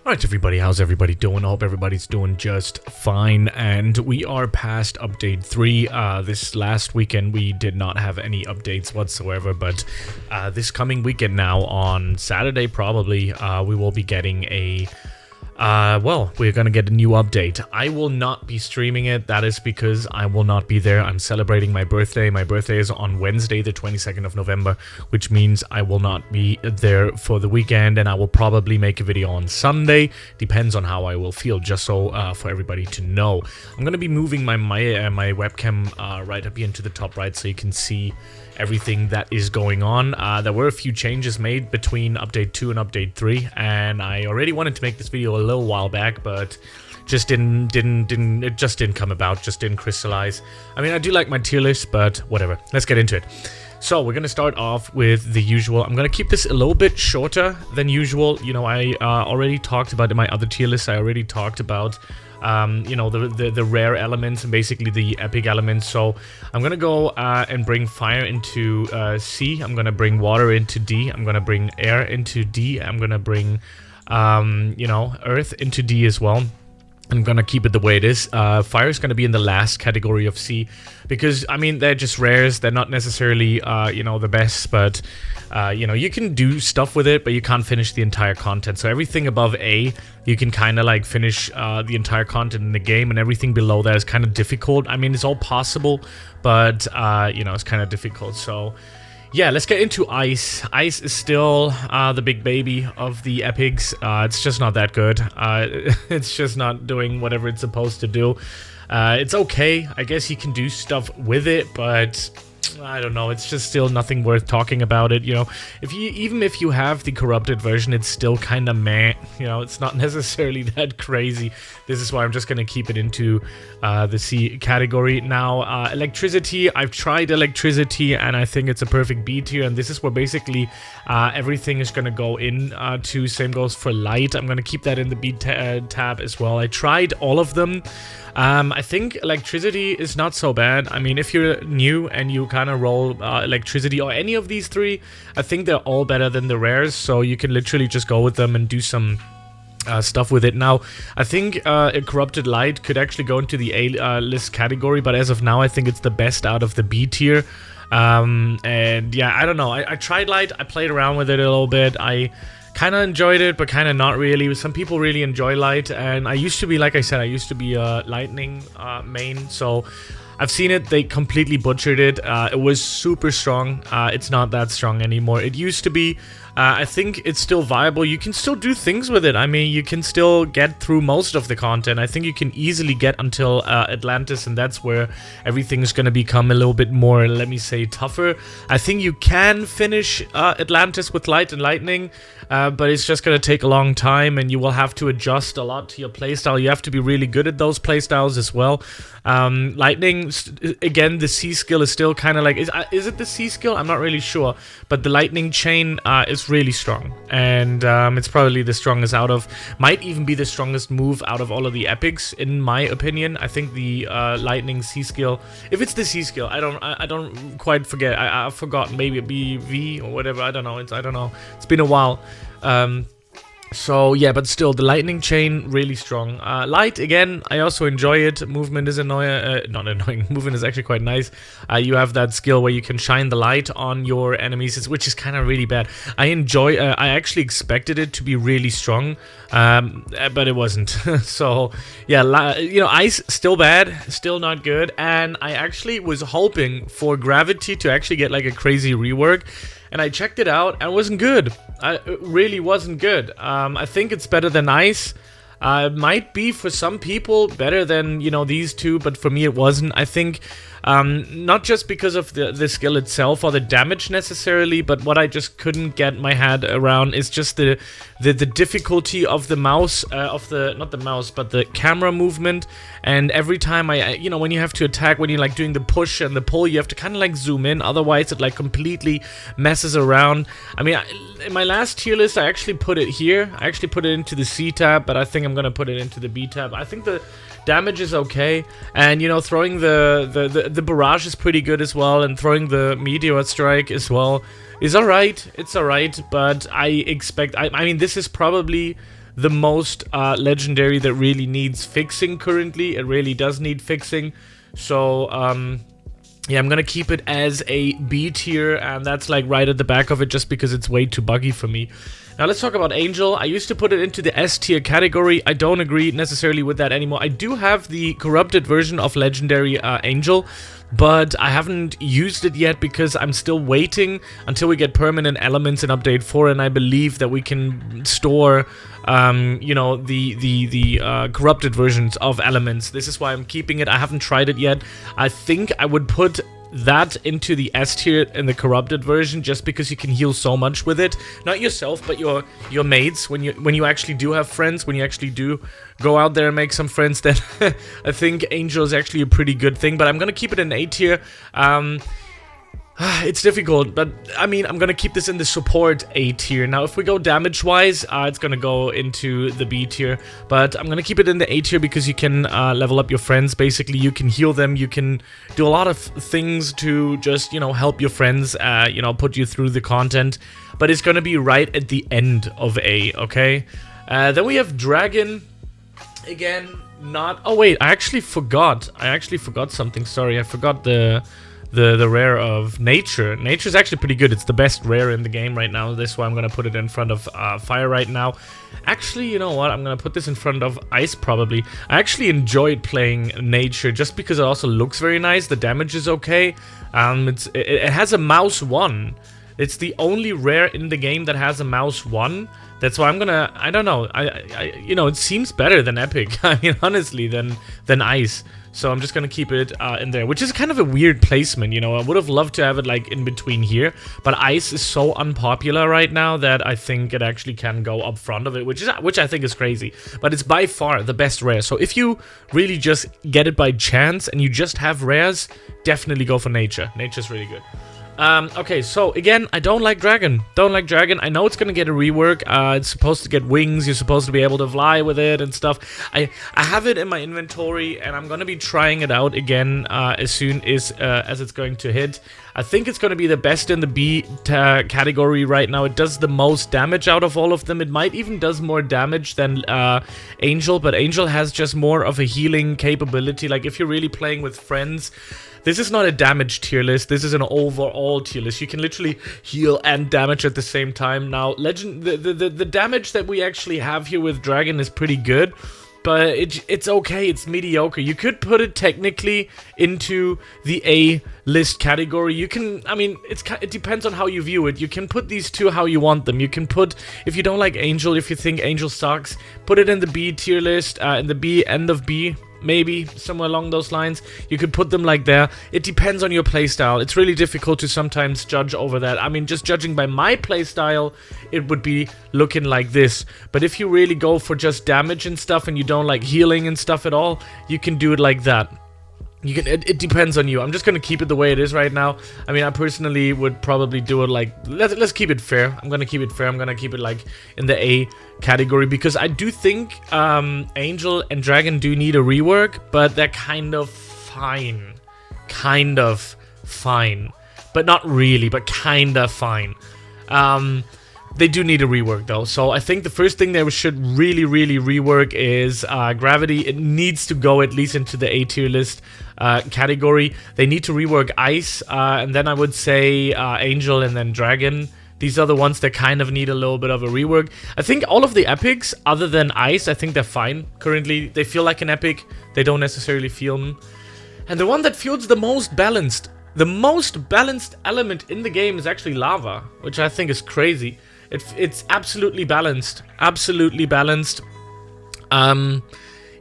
Alright everybody, how's everybody doing? I hope everybody's doing just fine, and we are past update 3. This last weekend we did not have any updates whatsoever, but this coming weekend now, on Saturday probably, we will be getting a well, we're gonna get a new update. I will not be streaming it. That is because I will not be there. I'm celebrating my birthday. My birthday is on Wednesday, the 22nd of November, which means I will not be there for the weekend, and I will probably make a video on Sunday. Depends on how I will feel, just so for everybody to know. I'm gonna be moving my webcam right up here into the top right, so you can see everything that is going on. There were a few changes made between update 2 and update 3, and I already wanted to make this video a little while back, but just it just didn't come about, just didn't crystallize. I mean, I do like my tier list, but whatever. Let's get into it. So we're gonna start off with the usual. I'm gonna keep this a little bit shorter than usual. You know, I already talked about in my other tier list. I already talked about you know, the rare elements and basically the epic elements. So I'm gonna go and bring fire into C. I'm gonna bring water into D. I'm gonna bring air into D. I'm gonna bring you know, earth into D as well. I'm gonna keep it the way it is. Fire is gonna be in the last category of C, because I mean, they're just rares. They're not necessarily you know, the best, but you know, you can do stuff with it, but you can't finish the entire content. So everything above A, you can kind of like finish the entire content in the game, and everything below that is kind of difficult. I mean, it's all possible, but you know, it's kind of difficult. So yeah, let's get into Ice. Ice is still the big baby of the epics. It's just not that good. It's just not doing whatever it's supposed to do. It's okay. I guess you can do stuff with it, but I don't know, it's just still nothing worth talking about it, you know. Even if you have the corrupted version, it's still kind of meh, you know. It's not necessarily that crazy. This is why I'm just gonna keep it into the C category. Now, electricity, I've tried electricity, and I think it's a perfect B tier, and this is where basically everything is gonna go in to. Same goes for light. I'm gonna keep that in the B tab as well. I tried all of them. I think electricity is not so bad. I mean, if you're new and you kind of roll electricity or any of these three, I think they're all better than the rares, so you can literally just go with them and do some stuff with it. Now, I think a corrupted light could actually go into the A list category, but as of now, I think it's the best out of the B tier. And yeah, I don't know. I tried light. I played around with it a little bit. I kind of enjoyed it, but kind of not really. Some people really enjoy light, and I used to be, like I said, I used to be a lightning main, so I've seen it. They completely butchered it. It was super strong. It's not that strong anymore. It used to be. I think it's still viable. You can still do things with it. I mean, you can still get through most of the content. I think you can easily get until Atlantis, and that's where everything is going to become a little bit more, let me say, tougher. I think you can finish Atlantis with light and lightning, but it's just going to take a long time, and you will have to adjust a lot to your playstyle. You have to be really good at those playstyles as well. Lightning, again, the C skill is still kind of like, is it the C skill? I'm not really sure, but the lightning chain is really strong, and it's probably the strongest might even be the strongest move out of all of the epics, in my opinion. I think the lightning C skill, if it's the C skill, I don't quite forget. I've forgotten. Maybe it be V or whatever. I don't know. I don't know. It's been a while. So yeah, but still, the lightning chain, really strong. Light, again, I also enjoy it. Movement is annoying, not annoying. Movement is actually quite nice. You have that skill where you can shine the light on your enemies, which is kind of really bad. I enjoy. I actually expected it to be really strong, but it wasn't. So yeah, you know, ice still bad, still not good. And I actually was hoping for gravity to actually get like a crazy rework. And I checked it out, and it wasn't good. It really wasn't good. I think it's better than ice. It might be for some people better than, you know, these two, but for me it wasn't. I think not just because of the skill itself or the damage necessarily, but what I just couldn't get my head around is just the difficulty of the mouse, not the mouse, but the camera movement. And every time you know, when you have to attack, when you're like doing the push and the pull, you have to kind of like zoom in, otherwise it like completely messes around. I mean, in my last tier list, I actually put it here. I actually put it into the C tab, but I think I'm gonna put it into the B tab. I think the damage is okay, and you know, throwing the barrage is pretty good as well, and throwing the meteor strike as well is alright. It's alright, but I mean, this is probably the most legendary that really needs fixing currently. It really does need fixing. So, yeah, I'm gonna keep it as a B tier, and that's like right at the back of it just because it's way too buggy for me. Now let's talk about Angel. I used to put it into the S tier category. I don't agree necessarily with that anymore. I do have the corrupted version of Legendary Angel, but I haven't used it yet because I'm still waiting until we get permanent elements in update 4, and I believe that we can store, you know, the corrupted versions of elements. This is why I'm keeping it. I haven't tried it yet. I think I would put that into the S tier in the corrupted version just because you can heal so much with it. Not yourself, but your mates. When you actually do have friends, when you actually do go out there and make some friends, then I think Angel is actually a pretty good thing. But I'm gonna keep it in A tier. It's difficult, but I mean, I'm gonna keep this in the support A tier. Now, if we go damage-wise, it's gonna go into the B tier, but I'm gonna keep it in the A tier because you can level up your friends. Basically, you can heal them, you can do a lot of things to just, you know, help your friends, you know, put you through the content, but it's gonna be right at the end of A, okay? Then we have Dragon. Again, not... Oh, wait, I actually forgot something. Sorry, I forgot the rare of Nature. Nature is actually pretty good. It's the best rare in the game right now. This is why I'm going to put it in front of Fire right now. Actually, you know what? I'm going to put this in front of Ice probably. I actually enjoyed playing Nature just because it also looks very nice. The damage is okay. It has a mouse 1. It's the only rare in the game that has a mouse 1. That's why I'm gonna... I don't know. You know, it seems better than Epic. I mean, honestly, than Ice. So I'm just gonna keep it in there, which is kind of a weird placement, you know. I would have loved to have it like in between here, but Ice is so unpopular right now that I think it actually can go up front of it, which I think is crazy. But it's by far the best rare. So if you really just get it by chance and you just have rares, definitely go for Nature. Nature's really good. Okay, so again, I don't like Dragon. I know it's gonna get a rework. It's supposed to get wings. You're supposed to be able to fly with it and stuff. I have it in my inventory, and I'm gonna be trying it out again as soon as it's going to hit. I think it's gonna be the best in the B category right now. It does the most damage out of all of them. It might even does more damage than Angel, but Angel has just more of a healing capability. Like if you're really playing with friends. This is not a damage tier list. This is an overall tier list. You can literally heal and damage at the same time. Now, the damage that we actually have here with Dragon is pretty good, but it's okay. It's mediocre. You could put it technically into the A list category. You can, I mean, it depends on how you view it. You can put these two how you want them. You can put, if you don't like Angel, if you think Angel sucks, put it in the B tier list, in the B, end of B. Maybe somewhere along those lines. You could put them like there. It depends on your playstyle. It's really difficult to sometimes judge over that. I mean, just judging by my playstyle, it would be looking like this. But if you really go for just damage and stuff and you don't like healing and stuff at all, you can do it like that. You can. It depends on you. I'm just gonna keep it the way it is right now. I mean, I personally would probably do it like let's keep it fair. I'm gonna keep it fair. I'm gonna keep it like in the A category because I do think Angel and Dragon do need a rework, but they're kind of fine, but not really, but kind of fine. They do need a rework though, so I think the first thing they should really rework is Gravity. It needs to go at least into the A tier list category. They need to rework Ice, and then I would say Angel and then Dragon. These are the ones that kind of need a little bit of a rework. I think all of the epics, other than Ice, I think they're fine. Currently, they feel like an epic. They don't necessarily feel them. And the one that feels the most balanced element in the game is actually Lava, which I think is crazy. It's absolutely balanced.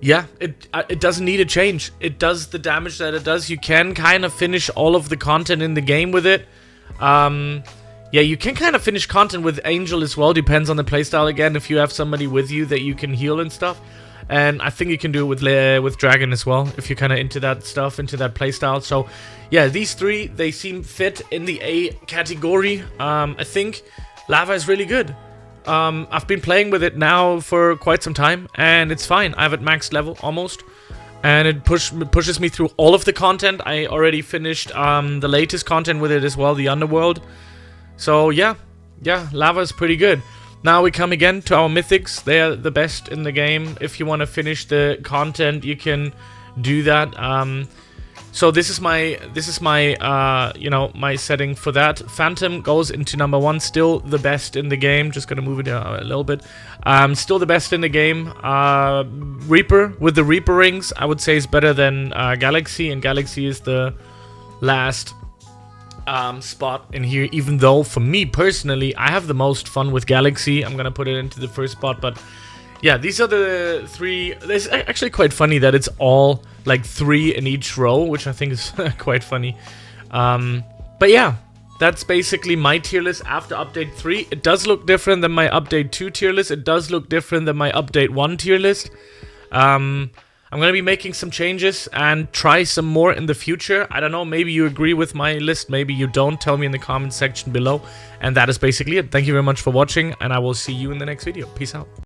Yeah, it doesn't need a change. It does the damage that it does. You can kind of finish all of the content in the game with it. Yeah, you can kind of finish content with Angel as well. Depends on the playstyle again. If you have somebody with you that you can heal and stuff. And I think you can do it with Dragon as well, if you're kind of into that stuff, into that playstyle. So, yeah, these three, they seem fit in the A category. I think Lava is really good. I've been playing with it now for quite some time, and it's fine. I have it maxed level, almost. And it pushes me through all of the content. I already finished the latest content with it as well, the Underworld. So, yeah, Lava is pretty good. Now we come again to our mythics. They are the best in the game. If you want to finish the content, you can do that. So this is my you know, my setting for that. Phantom goes into number 1, still the best in the game. Just gonna move it a little bit. Still the best in the game. Reaper with the Reaper rings, I would say, is better than Galaxy, and Galaxy is the last spot in here, even though for me personally I have the most fun with Galaxy. I'm gonna put it into the first spot, but yeah, these are the 3. It's actually quite funny that it's all like 3 in each row, which I think is quite funny. But yeah, that's basically my tier list after update 3. It does look different than my update 2 tier list. It does look different than my update 1 tier list. I'm going to be making some changes and try some more in the future. I don't know, maybe you agree with my list, maybe you don't. Tell me in the comment section below. And that is basically it. Thank you very much for watching, and I will see you in the next video. Peace out.